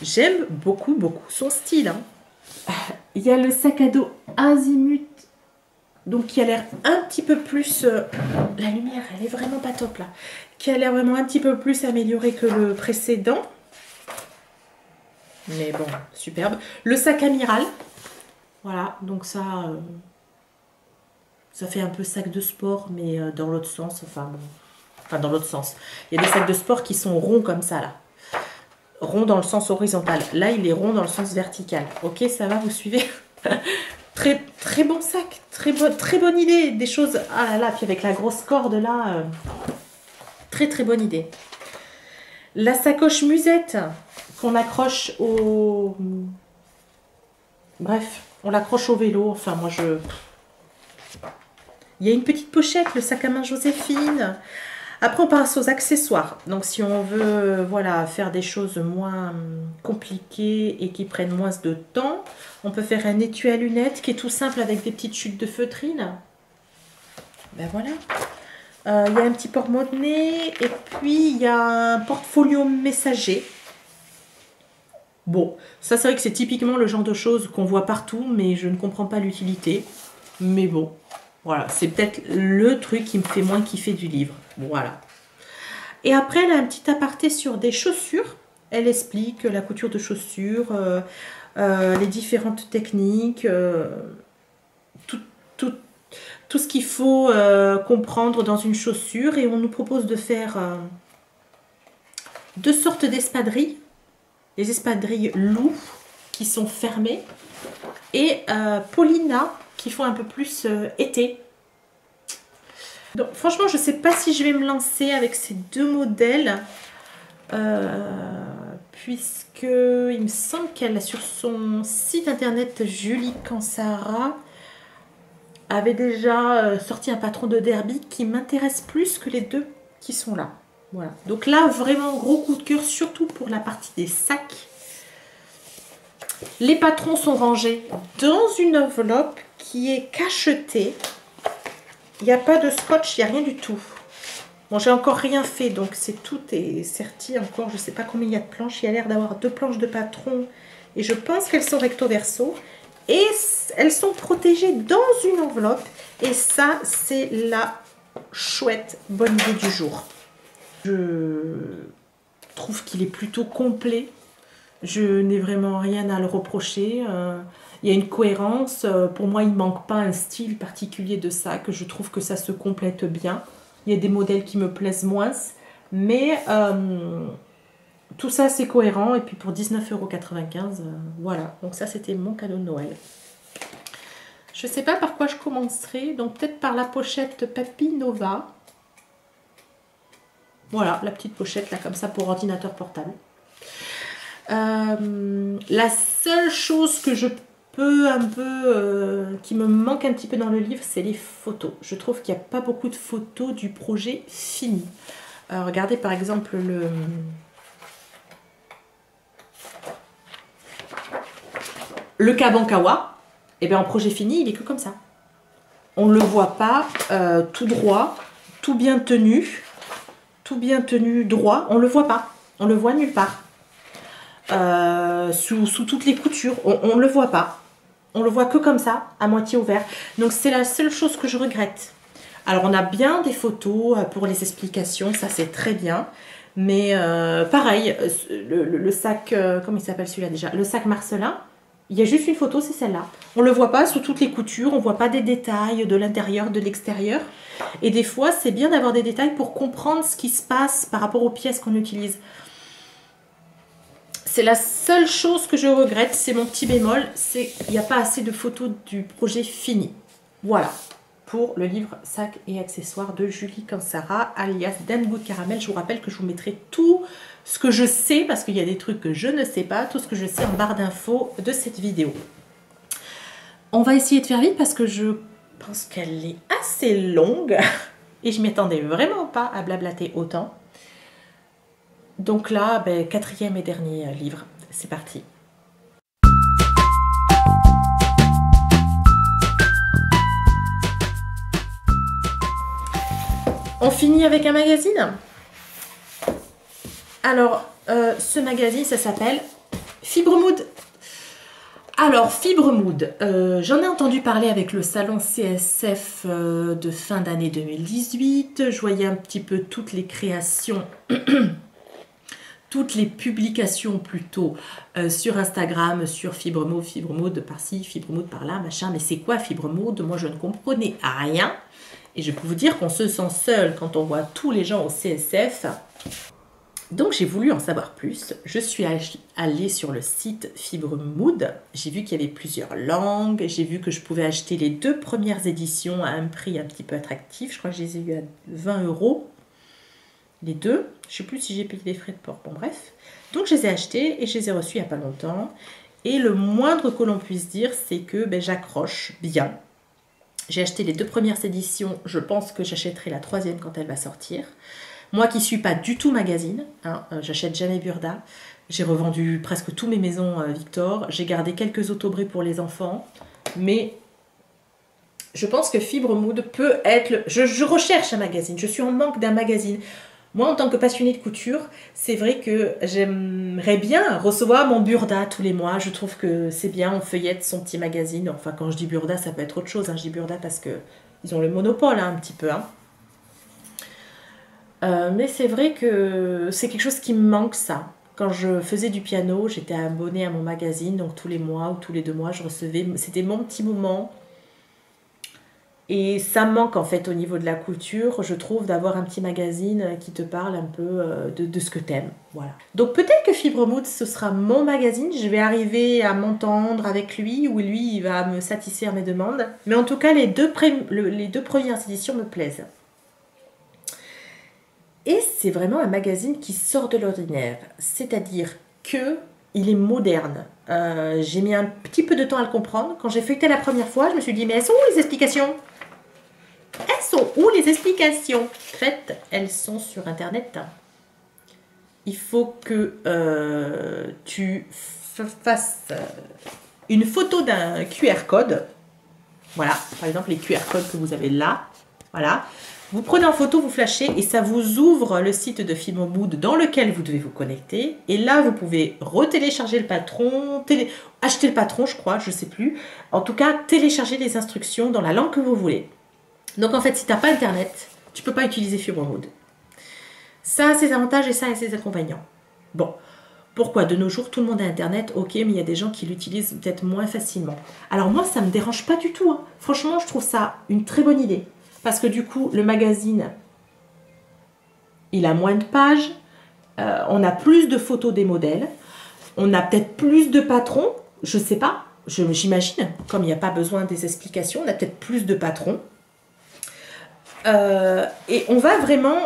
J'aime beaucoup, beaucoup son style. Hein. Il y a le sac à dos Azimut. Donc qui a l'air un petit peu plus... la lumière, elle est vraiment pas top là. Qui a l'air vraiment un petit peu plus amélioré que le précédent. Mais bon, superbe. Le sac amiral. Voilà, donc ça... ça fait un peu sac de sport, mais dans l'autre sens. Enfin dans l'autre sens. Il y a des sacs de sport qui sont ronds comme ça là. Rond dans le sens horizontal. Là, il est rond dans le sens vertical. Ok, ça va, vous suivez? Très, très bon sac. Très bonne idée. Des choses... Ah là là, puis avec la grosse corde là. Très, très bonne idée. La sacoche musette qu'on accroche au... Bref, on l'accroche au vélo. Enfin, moi, je... Il y a une petite pochette, le sac à main Joséphine. Après, on passe aux accessoires. Donc, si on veut voilà, faire des choses moins compliquées et qui prennent moins de temps, on peut faire un étui à lunettes qui est tout simple avec des petites chutes de feutrine. Ben voilà. Il y a un petit porte-monnaie et puis il y a un portfolio messager. Bon, ça c'est vrai que c'est typiquement le genre de choses qu'on voit partout, mais je ne comprends pas l'utilité. Mais bon, voilà, c'est peut-être le truc qui me fait moins kiffer du livre. Voilà. Et après, elle a un petit aparté sur des chaussures. Elle explique la couture de chaussures, les différentes techniques, tout ce qu'il faut comprendre dans une chaussure. Et on nous propose de faire deux sortes d'espadrilles. Les espadrilles loup qui sont fermées et Paulina qui font un peu plus été. Donc franchement, je ne sais pas si je vais me lancer avec ces deux modèles puisque il me semble qu'elle a sur son site internet Julie Cansara avait déjà sorti un patron de derby qui m'intéresse plus que les deux qui sont là. Voilà. Donc là, vraiment gros coup de cœur, surtout pour la partie des sacs. Les patrons sont rangés dans une enveloppe qui est cachetée. Il n'y a pas de scotch, il n'y a rien du tout. Bon, j'ai encore rien fait, donc tout est serti encore. Je ne sais pas combien il y a de planches. Il y a l'air d'avoir 2 planches de patron. Et je pense qu'elles sont recto verso. Et elles sont protégées dans une enveloppe. Et ça, c'est la chouette bonne idée du jour. Je trouve qu'il est plutôt complet. Je n'ai vraiment rien à le reprocher. Il y a une cohérence. Pour moi, il ne manque pas un style particulier de sac. Je trouve que ça se complète bien. Il y a des modèles qui me plaisent moins. Mais tout ça, c'est cohérent. Et puis pour 19,95 €, voilà. Donc ça, c'était mon cadeau de Noël. Je ne sais pas par quoi je commencerai. Donc peut-être par la pochette Papinova. Voilà, la petite pochette là comme ça pour ordinateur portable. La seule chose que je peux un peu qui me manque un petit peu dans le livre, c'est les photos. Je trouve qu'il n'y a pas beaucoup de photos du projet fini. Regardez par exemple le Kabankawa. Et bien en projet fini, il est que comme ça. On ne le voit pas tout droit, tout bien tenu. tout bien tenu, droit, on le voit pas. On le voit nulle part. Sous toutes les coutures, on ne le voit pas. On le voit que comme ça, à moitié ouvert. Donc c'est la seule chose que je regrette. Alors on a bien des photos pour les explications, ça c'est très bien. Mais pareil, le sac, comment il s'appelle celui-là déjà? Le sac Marcelin, il y a juste une photo, c'est celle-là. On ne le voit pas sous toutes les coutures, on ne voit pas des détails de l'intérieur, de l'extérieur. Et des fois, c'est bien d'avoir des détails pour comprendre ce qui se passe par rapport aux pièces qu'on utilise. C'est la seule chose que je regrette, c'est mon petit bémol, c'est qu'il n'y a pas assez de photos du projet fini. Voilà, pour le livre Sacs et accessoires de Julie Cansara, alias Dan Good Caramel. Je vous rappelle que je vous mettrai tout ce que je sais, parce qu'il y a des trucs que je ne sais pas, tout ce que je sais en barre d'infos de cette vidéo. On va essayer de faire vite parce que je pense qu'elle est assez longue et je ne m'y attendais vraiment pas à blablater autant. Donc là, ben, quatrième et dernier livre, c'est parti. On finit avec un magazine. Alors, ce magazine, ça s'appelle Fibre Mood. Alors, Fibre Mood, j'en ai entendu parler avec le salon CSF de fin d'année 2018. Je voyais un petit peu toutes les créations, toutes les publications plutôt sur Instagram, sur Fibre Mood par-ci, Fibre Mood par-là, machin. Mais c'est quoi Fibre Mood? Moi, je ne comprenais rien. Et je peux vous dire qu'on se sent seul quand on voit tous les gens au CSF. Donc j'ai voulu en savoir plus. Je suis allée sur le site Fibre Mood. J'ai vu qu'il y avait plusieurs langues. J'ai vu que je pouvais acheter les 2 premières éditions à un prix un petit peu attractif. Je crois que je les ai eues à 20 €. Les 2. Je ne sais plus si j'ai payé les frais de port. Bon bref. Donc je les ai achetés et je les ai reçus il n'y a pas longtemps. Et le moindre que l'on puisse dire, c'est que ben, j'accroche bien. J'ai acheté les 2 premières éditions. Je pense que j'achèterai la 3e quand elle va sortir. Moi qui ne suis pas du tout magazine, hein, j'achète jamais Burda. J'ai revendu presque tous mes maisons Victor. J'ai gardé quelques autobrés pour les enfants. Mais je pense que Fibre Mood peut être... Je recherche un magazine. Je suis en manque d'un magazine. Moi, en tant que passionnée de couture, c'est vrai que j'aimerais bien recevoir mon Burda tous les mois. Je trouve que c'est bien, on feuillette son petit magazine. Enfin, quand je dis Burda, ça peut être autre chose. Hein. Je dis Burda parce qu'ils ont le monopole hein, un petit peu. Hein. Mais c'est vrai que c'est quelque chose qui me manque, ça. Quand je faisais du piano, j'étais abonnée à mon magazine, donc tous les mois ou tous les 2 mois, je recevais... C'était mon petit moment. Et ça me manque en fait au niveau de la couture, je trouve, d'avoir un petit magazine qui te parle un peu de ce que t'aimes. Voilà. Donc peut-être que Fibre Mood, ce sera mon magazine. Je vais arriver à m'entendre avec lui, ou lui, il va me satisfaire mes demandes. Mais en tout cas, les deux premières éditions me plaisent. Et c'est vraiment un magazine qui sort de l'ordinaire. C'est-à-dire que il est moderne. J'ai mis un petit peu de temps à le comprendre. Quand j'ai feuilleté la première fois, je me suis dit, mais elles sont où les explications? Elles sont où les explications? En fait, elles sont sur Internet. Il faut que tu fasses une photo d'un QR code. Voilà, par exemple, les QR codes que vous avez là. Voilà. Vous prenez en photo, vous flashez et ça vous ouvre le site de Fibre Mood dans lequel vous devez vous connecter. Et là, vous pouvez retélécharger le patron, acheter le patron, je crois, je ne sais plus. En tout cas, télécharger les instructions dans la langue que vous voulez. Donc en fait, si tu n'as pas Internet, tu ne peux pas utiliser Fibre Mood. Ça a ses avantages et ça a ses inconvénients. Bon, pourquoi de nos jours, tout le monde a Internet, ok, mais il y a des gens qui l'utilisent peut-être moins facilement. Alors moi, ça ne me dérange pas du tout. Hein. Franchement, je trouve ça une très bonne idée. Parce que du coup, le magazine, il a moins de pages, on a plus de photos des modèles, on a peut-être plus de patrons, je ne sais pas, j'imagine, comme il n'y a pas besoin des explications, on a peut-être plus de patrons. Et on va vraiment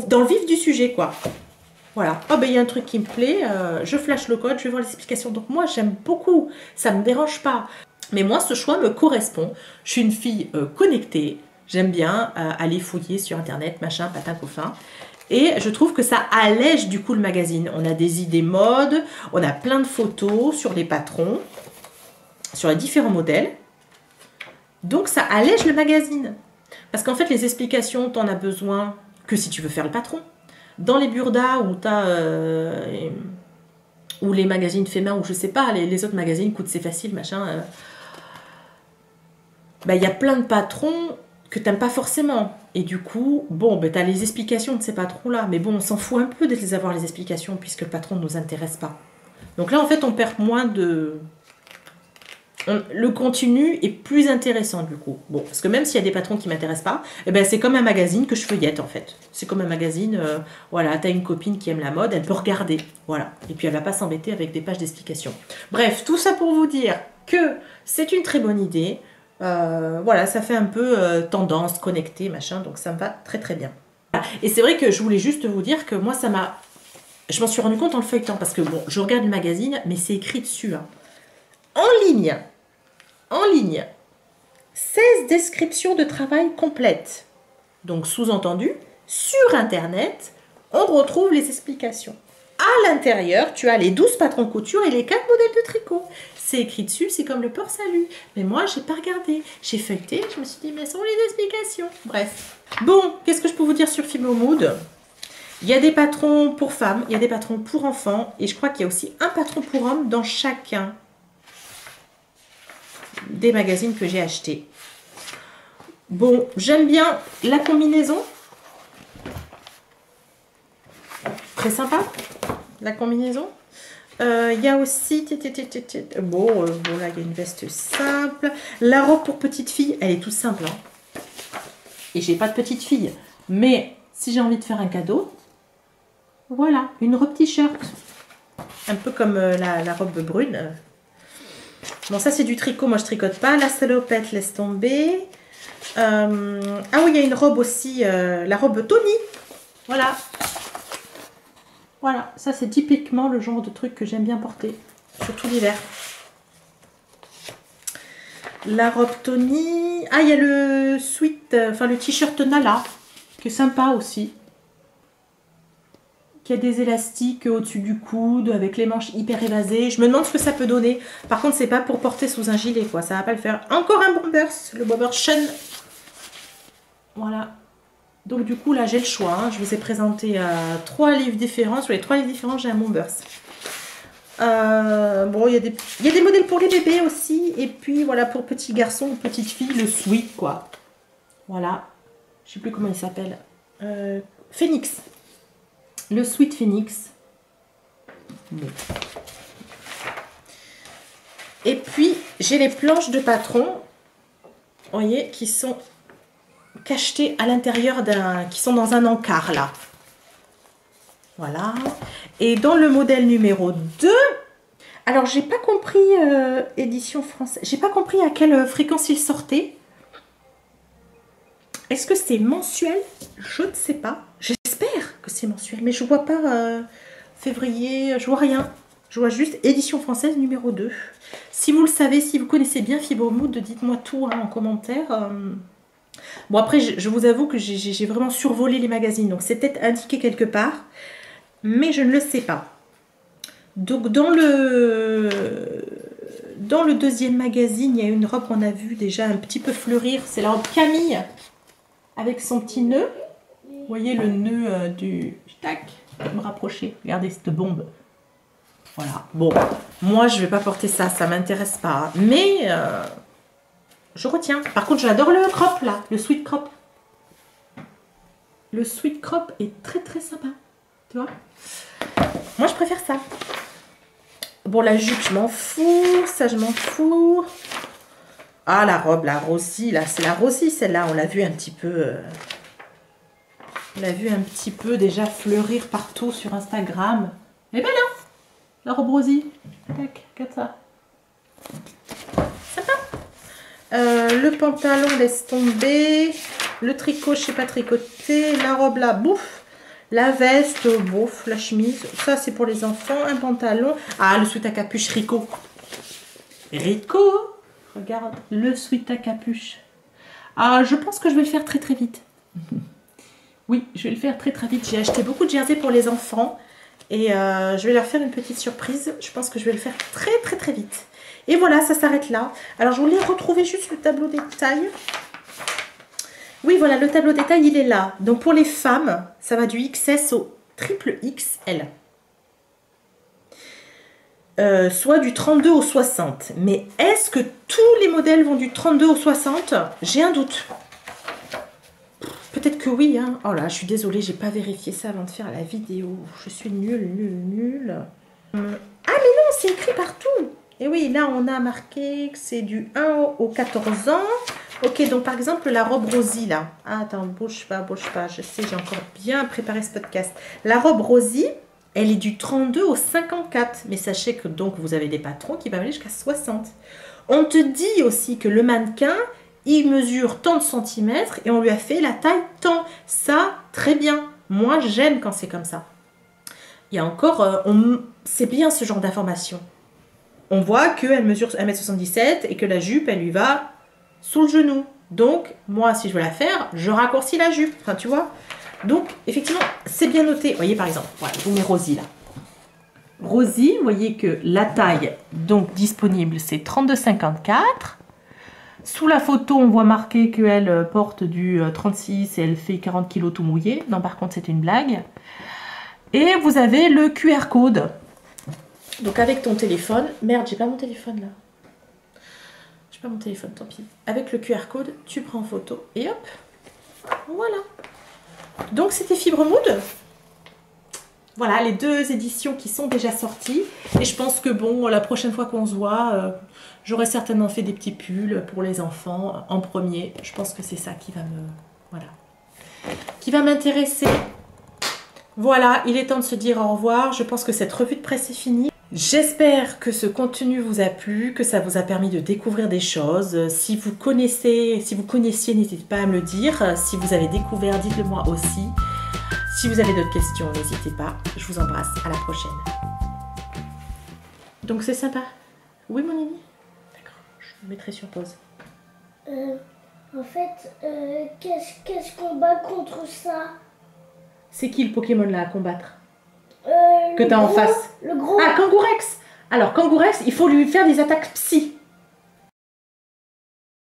dans le vif du sujet, quoi. Voilà, oh ben il y a un truc qui me plaît, je flash le code, je vais voir les explications. Donc moi, j'aime beaucoup, ça ne me dérange pas. Mais moi, ce choix me correspond. Je suis une fille connectée. J'aime bien aller fouiller sur Internet, machin, patin, coffin. Et je trouve que ça allège du coup le magazine. On a des idées mode, on a plein de photos sur les patrons, sur les différents modèles. Donc ça allège le magazine. Parce qu'en fait, les explications, tu en as besoin que si tu veux faire le patron. Dans les burdas où tu as... ou les magazines faits main, ou je sais pas, les autres magazines, écoute, c'est facile, machin. Il y a plein de patrons que t'aimes pas forcément. Et du coup, bon, tu as les explications de ces patrons-là. Mais bon, on s'en fout un peu de les avoir, les explications, puisque le patron ne nous intéresse pas. Donc là, en fait, on perd moins de... Le contenu est plus intéressant, du coup. Bon, parce que même s'il y a des patrons qui ne m'intéressent pas, eh ben, c'est comme un magazine que je feuillette, en fait. C'est comme un magazine, voilà, tu as une copine qui aime la mode, elle peut regarder. Voilà. Et puis, elle ne va pas s'embêter avec des pages d'explications. Bref, tout ça pour vous dire que c'est une très bonne idée. Voilà, ça fait un peu tendance, connecté, machin, donc ça me va très très bien. Et c'est vrai que je voulais juste vous dire que moi, ça m'a... Je m'en suis rendu compte en le feuilletant, parce que bon, je regarde le magazine, mais c'est écrit dessus. Hein. En ligne, 16 descriptions de travail complètes. Donc, sous-entendu, sur Internet, on retrouve les explications. À l'intérieur, tu as les 12 patrons couture et les 4 modèles de tricot. C'est écrit dessus, c'est comme le port salut. Mais moi, j'ai pas regardé. J'ai feuilleté, je me suis dit, mais sont les explications. Bref. Bon, qu'est-ce que je peux vous dire sur Fibromood ? Il y a des patrons pour femmes, il y a des patrons pour enfants, et je crois qu'il y a aussi un patron pour hommes dans chacun des magazines que j'ai achetés. Bon, j'aime bien la combinaison. Très sympa, la combinaison. Il y a aussi... Bon, là, il y a une veste simple. La robe pour petite fille, elle est toute simple. Hein. Et j'ai pas de petite fille. Mais si j'ai envie de faire un cadeau, voilà, une robe t-shirt. Un peu comme la robe brune. Bon, ça, c'est du tricot. Moi, je tricote pas. La salopette, laisse tomber. Ah oui, il y a une robe aussi. La robe Tony. Voilà. Voilà, ça c'est typiquement le genre de truc que j'aime bien porter, surtout l'hiver. La robe Tony. Ah, il y a le sweat, enfin le t-shirt Nala, qui est sympa aussi. Qui a des élastiques au-dessus du coude, avec les manches hyper évasées. Je me demande ce que ça peut donner. Par contre, c'est pas pour porter sous un gilet, quoi. Ça va pas le faire. Encore un Bombers, le Bombers Shun. Voilà. Donc du coup, là, j'ai le choix. Hein. Je vous ai présenté 3 livres différents. Sur les 3 livres différents, j'ai un Bombers. Bon, il y a des modèles pour les bébés aussi. Et puis, voilà, pour petits garçons ou petites filles, le sweat, quoi. Voilà. Je sais plus comment il s'appelle. Phoenix. Le sweat Phoenix. Bon. Et puis, j'ai les planches de patron. Vous voyez, qui sont... cachetées à l'intérieur qui sont dans un encart là. Voilà. Et dans le modèle numéro 2, alors j'ai pas compris, édition française, j'ai pas compris à quelle fréquence il sortait. Est-ce que c'est mensuel? Je ne sais pas. J'espère que c'est mensuel, mais je vois pas février, je vois rien. Je vois juste édition française numéro 2. Si vous le savez, si vous connaissez bien Fibromood, dites-moi tout hein, en commentaire. Bon, après, je vous avoue que j'ai vraiment survolé les magazines. Donc, c'est peut-être indiqué quelque part. Mais je ne le sais pas. Donc, dans le deuxième magazine, il y a une robe qu'on a vue déjà un petit peu fleurir. C'est la robe Camille. Avec son petit nœud. Vous voyez le nœud du... Tac, je vais me rapprocher. Regardez cette bombe. Voilà. Bon, moi, je ne vais pas porter ça. Ça ne m'intéresse pas. Mais... je retiens. Par contre, j'adore le crop, là. Le sweat crop. Le sweat crop est très, très sympa. Tu vois? Moi, je préfère ça. Bon, la jupe, je m'en fous. Ça, je m'en fous. Ah, la robe, la Rosy, là. C'est la Rosy, celle-là. On l'a vu un petit peu... on l'a vu un petit peu déjà fleurir partout sur Instagram. Elle est belle, hein? La robe Rosy. Tac, regarde ça. Sympa. Le pantalon, laisse tomber. Le tricot, je sais pas tricoter. La robe là, bouffe. La veste, bouffe. La chemise, ça c'est pour les enfants. Un pantalon. Ah, le sweat à capuche Rico. Rico, regarde, le sweat à capuche. Ah, je pense que je vais le faire très très vite. Oui, je vais le faire très très vite. J'ai acheté beaucoup de jerseys pour les enfants. Et je vais leur faire une petite surprise. Je pense que je vais le faire très très très vite. Et voilà, ça s'arrête là. Alors, je voulais retrouver juste le tableau des tailles. Oui, voilà, le tableau détail, il est là. Donc pour les femmes, ça va du XS au triple XL. Soit du 32 au 60. Mais est-ce que tous les modèles vont du 32 au 60? J'ai un doute. Peut-être que oui, hein. Oh là, je suis désolée, j'ai pas vérifié ça avant de faire la vidéo. Je suis nulle. Ah mais non, c'est écrit partout. Et oui, là on a marqué que c'est du 1 au 14 ans. Ok, donc par exemple la robe Rosie là. Ah, attends, bouge pas. Je sais, j'ai encore bien préparé ce podcast. La robe Rosie, elle est du 32 au 54. Mais sachez que donc vous avez des patrons qui peuvent aller jusqu'à 60. On te dit aussi que le mannequin, il mesure tant de centimètres et on lui a fait la taille tant. Ça, très bien. Moi, j'aime quand c'est comme ça. Il y a encore, c'est bien ce genre d'information. On voit qu'elle mesure 1m77 et que la jupe, elle lui va sous le genou. Donc, moi, si je veux la faire, je raccourcis la jupe. Enfin, tu vois. Donc, effectivement, c'est bien noté. Vous voyez, par exemple, voilà, je vous mets Rosie là. Rosie, vous voyez que la taille donc disponible, c'est 32,54. Sous la photo, on voit marqué qu'elle porte du 36 et elle fait 40 kg tout mouillé. Non, par contre, c'est une blague. Et vous avez le QR code. Donc avec ton téléphone... Merde, j'ai pas mon téléphone là. J'ai pas mon téléphone, tant pis. Avec le QR code, tu prends en photo et hop. Voilà. Donc c'était Fibre Mood. Voilà, les 2 éditions qui sont déjà sorties. Et je pense que bon, la prochaine fois qu'on se voit, j'aurai certainement fait des petits pulls pour les enfants en premier. Je pense que c'est ça qui va me... Voilà. Qui va m'intéresser. Voilà, il est temps de se dire au revoir. Je pense que cette revue de presse est finie. J'espère que ce contenu vous a plu, que ça vous a permis de découvrir des choses. Si vous connaissiez, n'hésitez pas à me le dire. Si vous avez découvert, dites-le moi aussi. Si vous avez d'autres questions, n'hésitez pas. Je vous embrasse. À la prochaine. Donc c'est sympa. Oui, mon Nini? D'accord, je me mettrai sur pause. En fait, qu'est-ce qu'on bat contre ça? C'est qui le Pokémon là à combattre? Que t'as en face? Le gros. Ah, Kangourex! Alors, Kangourex, il faut lui faire des attaques psy.